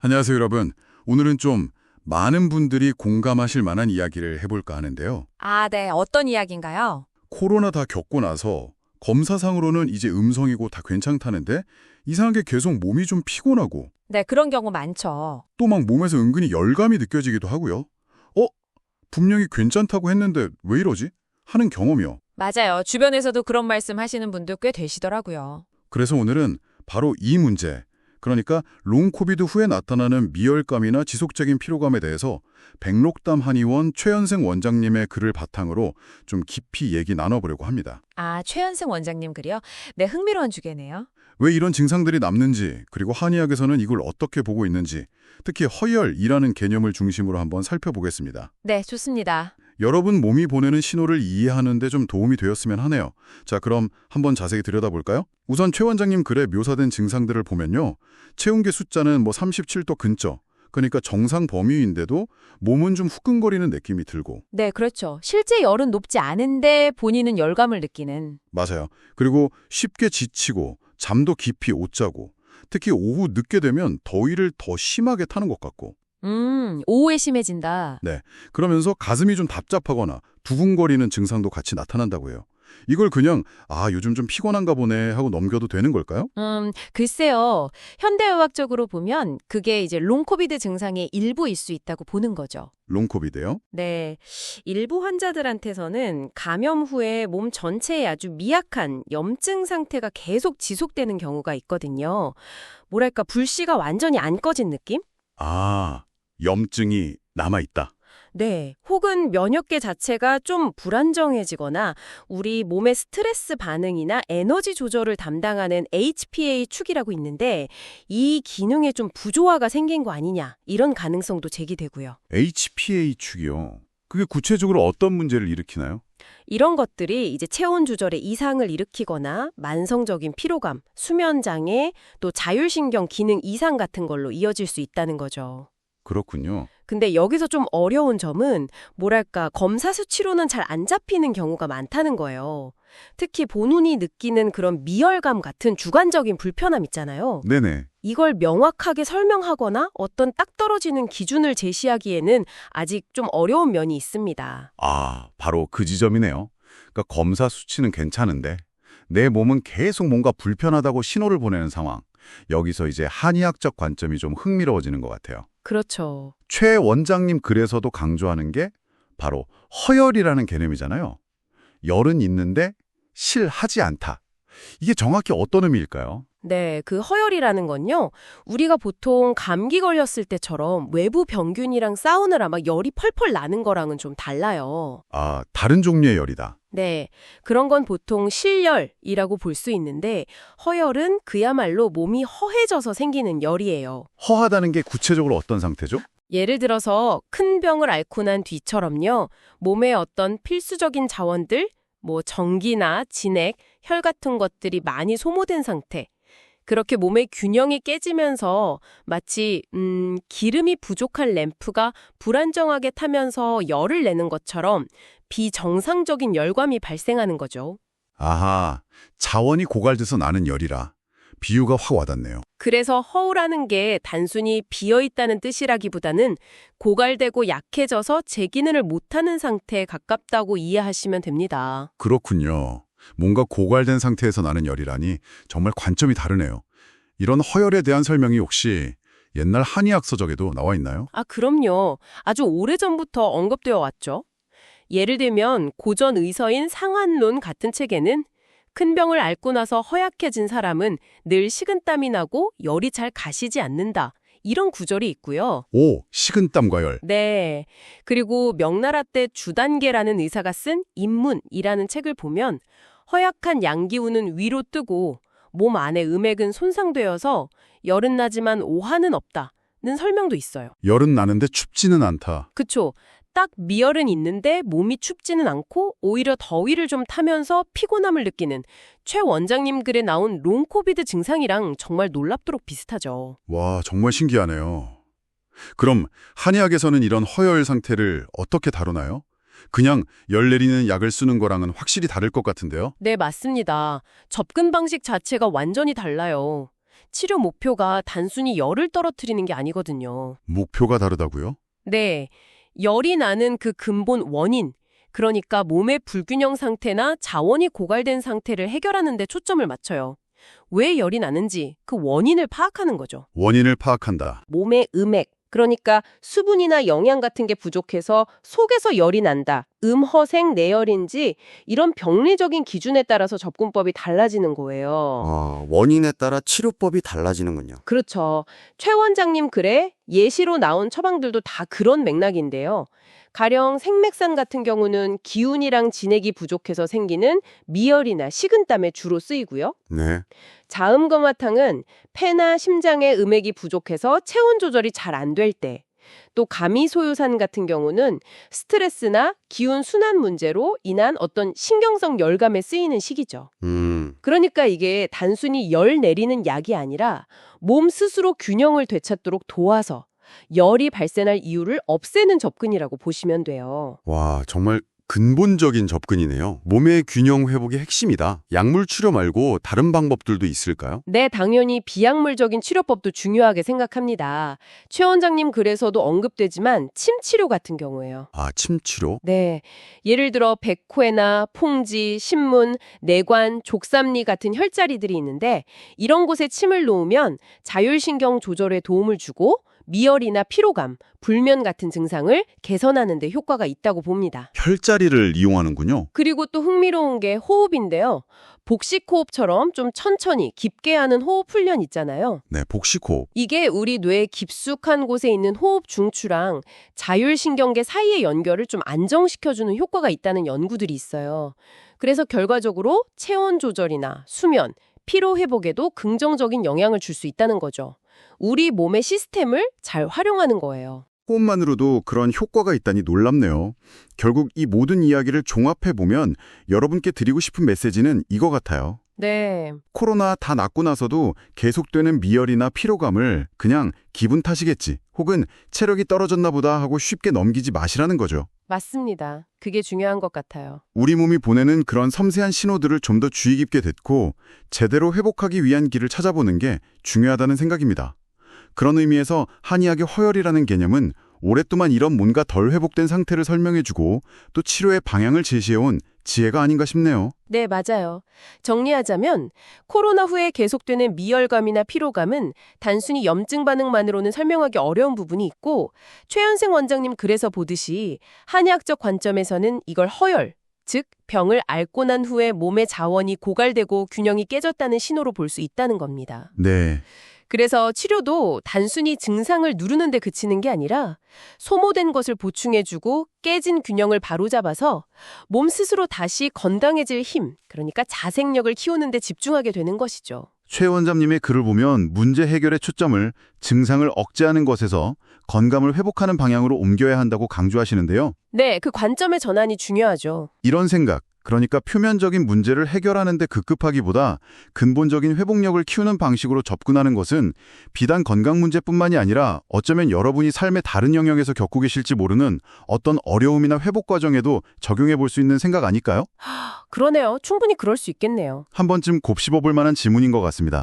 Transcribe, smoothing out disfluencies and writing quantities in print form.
안녕하세요, 여러분. 오늘은 좀 많은 분들이 공감하실 만한 이야기를 해볼까 하는데요. 아, 네. 어떤 이야기인가요? 코로나 다 겪고 나서 검사상으로는 이제 음성이고 다 괜찮다는데 이상하게 계속 몸이 좀 피곤하고 네, 그런 경우 많죠. 또 막 몸에서 은근히 열감이 느껴지기도 하고요. 분명히 괜찮다고 했는데 왜 이러지? 하는 경험이요. 맞아요. 주변에서도 그런 말씀 하시는 분들 꽤 되시더라고요. 그래서 오늘은 바로 이 문제, 그러니까 롱 코비드 후에 나타나는 미열감이나 지속적인 피로감에 대해서 백록담 한의원 최현생 원장님의 글을 바탕으로 좀 깊이 얘기 나눠보려고 합니다. 아, 최현승 원장님 글이요? 네, 흥미로운 주제네요. 왜 이런 증상들이 남는지, 그리고 한의학에서는 이걸 어떻게 보고 있는지, 특히 허혈이라는 개념을 중심으로 한번 살펴보겠습니다. 네, 좋습니다. 여러분 몸이 보내는 신호를 이해하는 데 좀 도움이 되었으면 하네요. 자, 그럼 한번 자세히 들여다볼까요? 우선 최 원장님 글에 묘사된 증상들을 보면요. 체온계 숫자는 37도 근처, 그러니까 정상 범위인데도 몸은 좀 후끈거리는 느낌이 들고. 네, 그렇죠. 실제 열은 높지 않은데 본인은 열감을 느끼는. 맞아요. 그리고 쉽게 지치고 잠도 깊이 못 자고 특히 오후 늦게 되면 더위를 더 심하게 타는 것 같고. 오후에 심해진다. 네. 그러면서 가슴이 좀 답답하거나 두근거리는 증상도 같이 나타난다고 해요. 이걸 그냥 요즘 좀 피곤한가 보네 하고 넘겨도 되는 걸까요? 글쎄요. 현대의학적으로 보면 그게 이제 롱코비드 증상의 일부일 수 있다고 보는 거죠. 롱코비드요? 네. 일부 환자들한테서는 감염 후에 몸 전체에 아주 미약한 염증 상태가 계속 지속되는 경우가 있거든요. 뭐랄까, 불씨가 완전히 안 꺼진 느낌? 염증이 남아있다. 네. 혹은 면역계 자체가 좀 불안정해지거나 우리 몸의 스트레스 반응이나 에너지 조절을 담당하는 HPA 축이라고 있는데 이 기능에 좀 부조화가 생긴 거 아니냐 이런 가능성도 제기되고요. HPA 축이요. 그게 구체적으로 어떤 문제를 일으키나요? 이런 것들이 이제 체온 조절에 이상을 일으키거나 만성적인 피로감, 수면 장애, 또 자율신경 기능 이상 같은 걸로 이어질 수 있다는 거죠. 그렇군요. 근데 여기서 좀 어려운 점은 뭐랄까 검사 수치로는 잘 안 잡히는 경우가 많다는 거예요. 특히 본인이 느끼는 그런 미열감 같은 주관적인 불편함 있잖아요. 네네. 이걸 명확하게 설명하거나 어떤 딱 떨어지는 기준을 제시하기에는 아직 좀 어려운 면이 있습니다. 바로 그 지점이네요. 그러니까 검사 수치는 괜찮은데 내 몸은 계속 뭔가 불편하다고 신호를 보내는 상황. 여기서 이제 한의학적 관점이 좀 흥미로워지는 것 같아요. 그렇죠. 최 원장님 글에서도 강조하는 게 바로 허열이라는 개념이잖아요. 열은 있는데 실하지 않다. 이게 정확히 어떤 의미일까요? 네, 그 허열이라는 건요. 우리가 보통 감기 걸렸을 때처럼 외부 병균이랑 싸우느라 막 열이 펄펄 나는 거랑은 좀 달라요. 다른 종류의 열이다. 네, 그런 건 보통 실열이라고 볼 수 있는데 허열은 그야말로 몸이 허해져서 생기는 열이에요. 허하다는 게 구체적으로 어떤 상태죠? 예를 들어서 큰 병을 앓고 난 뒤처럼요. 몸의 어떤 필수적인 자원들, 전기나 진액, 혈 같은 것들이 많이 소모된 상태. 그렇게 몸의 균형이 깨지면서 마치 기름이 부족한 램프가 불안정하게 타면서 열을 내는 것처럼 비정상적인 열감이 발생하는 거죠. 자원이 고갈돼서 나는 열이라. 비유가 확 와닿네요. 그래서 허우라는 게 단순히 비어있다는 뜻이라기보다는 고갈되고 약해져서 재기능을 못하는 상태에 가깝다고 이해하시면 됩니다. 그렇군요. 뭔가 고갈된 상태에서 나는 열이라니 정말 관점이 다르네요. 이런 허열에 대한 설명이 혹시 옛날 한의학 서적에도 나와 있나요? 그럼요. 아주 오래전부터 언급되어 왔죠. 예를 들면 고전 의서인 상한론 같은 책에는 큰 병을 앓고 나서 허약해진 사람은 늘 식은땀이 나고 열이 잘 가시지 않는다. 이런 구절이 있고요. 식은땀과 열. 네. 그리고 명나라 때 주단계라는 의사가 쓴 입문이라는 책을 보면 허약한 양기운은 위로 뜨고 몸 안의 음액은 손상되어서 열은 나지만 오한은 없다는 설명도 있어요. 열은 나는데 춥지는 않다. 그쵸. 딱 미열은 있는데 몸이 춥지는 않고 오히려 더위를 좀 타면서 피곤함을 느끼는 최 원장님 글에 나온 롱코비드 증상이랑 정말 놀랍도록 비슷하죠. 와, 정말 신기하네요. 그럼 한의학에서는 이런 허열 상태를 어떻게 다루나요? 그냥 열 내리는 약을 쓰는 거랑은 확실히 다를 것 같은데요? 네, 맞습니다. 접근 방식 자체가 완전히 달라요. 치료 목표가 단순히 열을 떨어뜨리는 게 아니거든요. 목표가 다르다고요? 네, 열이 나는 그 근본 원인, 그러니까 몸의 불균형 상태나 자원이 고갈된 상태를 해결하는 데 초점을 맞춰요. 왜 열이 나는지 그 원인을 파악하는 거죠. 원인을 파악한다. 몸의 음액, 그러니까 수분이나 영양 같은 게 부족해서 속에서 열이 난다. 음허생 내열인지 이런 병리적인 기준에 따라서 접근법이 달라지는 거예요. 원인에 따라 치료법이 달라지는군요. 그렇죠. 최 원장님 글에 예시로 나온 처방들도 다 그런 맥락인데요. 가령 생맥산 같은 경우는 기운이랑 진액이 부족해서 생기는 미열이나 식은땀에 주로 쓰이고요. 네. 자음금화탕은 폐나 심장의 음액이 부족해서 체온 조절이 잘 안 될 때, 또 가미소요산 같은 경우는 스트레스나 기운 순환 문제로 인한 어떤 신경성 열감에 쓰이는 시기죠. 그러니까 이게 단순히 열 내리는 약이 아니라 몸 스스로 균형을 되찾도록 도와서 열이 발생할 이유를 없애는 접근이라고 보시면 돼요. 와, 정말 근본적인 접근이네요. 몸의 균형 회복이 핵심이다. 약물 치료 말고 다른 방법들도 있을까요? 네, 당연히 비약물적인 치료법도 중요하게 생각합니다. 최 원장님 글에서도 언급되지만 침 치료 같은 경우에요. 침 치료? 네, 예를 들어 백회나 풍지, 신문, 내관, 족삼리 같은 혈자리들이 있는데 이런 곳에 침을 놓으면 자율신경 조절에 도움을 주고 미열이나 피로감, 불면 같은 증상을 개선하는 데 효과가 있다고 봅니다. 혈자리를 이용하는군요. 그리고 또 흥미로운 게 호흡인데요. 복식호흡처럼 좀 천천히 깊게 하는 호흡 훈련 있잖아요. 네, 복식호흡. 이게 우리 뇌 깊숙한 곳에 있는 호흡 중추랑 자율신경계 사이의 연결을 좀 안정시켜주는 효과가 있다는 연구들이 있어요. 그래서 결과적으로 체온 조절이나 수면, 피로 회복에도 긍정적인 영향을 줄 수 있다는 거죠. 우리 몸의 시스템을 잘 활용하는 거예요. 호흡만으로도 그런 효과가 있다니 놀랍네요. 결국 이 모든 이야기를 종합해보면 여러분께 드리고 싶은 메시지는 이거 같아요. 네, 코로나 다 낫고 나서도 계속되는 미열이나 피로감을 그냥 기분 탓이겠지, 혹은 체력이 떨어졌나 보다 하고 쉽게 넘기지 마시라는 거죠. 맞습니다. 그게 중요한 것 같아요. 우리 몸이 보내는 그런 섬세한 신호들을 좀 더 주의 깊게 듣고 제대로 회복하기 위한 길을 찾아보는 게 중요하다는 생각입니다. 그런 의미에서 한의학의 허혈이라는 개념은 오랫동안 이런 뭔가 덜 회복된 상태를 설명해주고 또 치료의 방향을 제시해온 지혜가 아닌가 싶네요. 네, 맞아요. 정리하자면 코로나 후에 계속되는 미열감이나 피로감은 단순히 염증 반응만으로는 설명하기 어려운 부분이 있고 최현생 원장님 글에서 보듯이 한의학적 관점에서는 이걸 허열, 즉 병을 앓고 난 후에 몸의 자원이 고갈되고 균형이 깨졌다는 신호로 볼 수 있다는 겁니다. 네. 그래서 치료도 단순히 증상을 누르는 데 그치는 게 아니라 소모된 것을 보충해주고 깨진 균형을 바로잡아서 몸 스스로 다시 건강해질 힘, 그러니까 자생력을 키우는 데 집중하게 되는 것이죠. 최 원장님의 글을 보면 문제 해결의 초점을 증상을 억제하는 것에서 건강을 회복하는 방향으로 옮겨야 한다고 강조하시는데요. 네, 그 관점의 전환이 중요하죠. 이런 생각, 그러니까 표면적인 문제를 해결하는 데 급급하기보다 근본적인 회복력을 키우는 방식으로 접근하는 것은 비단 건강 문제뿐만이 아니라 어쩌면 여러분이 삶의 다른 영역에서 겪고 계실지 모르는 어떤 어려움이나 회복 과정에도 적용해 볼 수 있는 생각 아닐까요? 그러네요. 충분히 그럴 수 있겠네요. 한 번쯤 곱씹어 볼 만한 질문인 것 같습니다.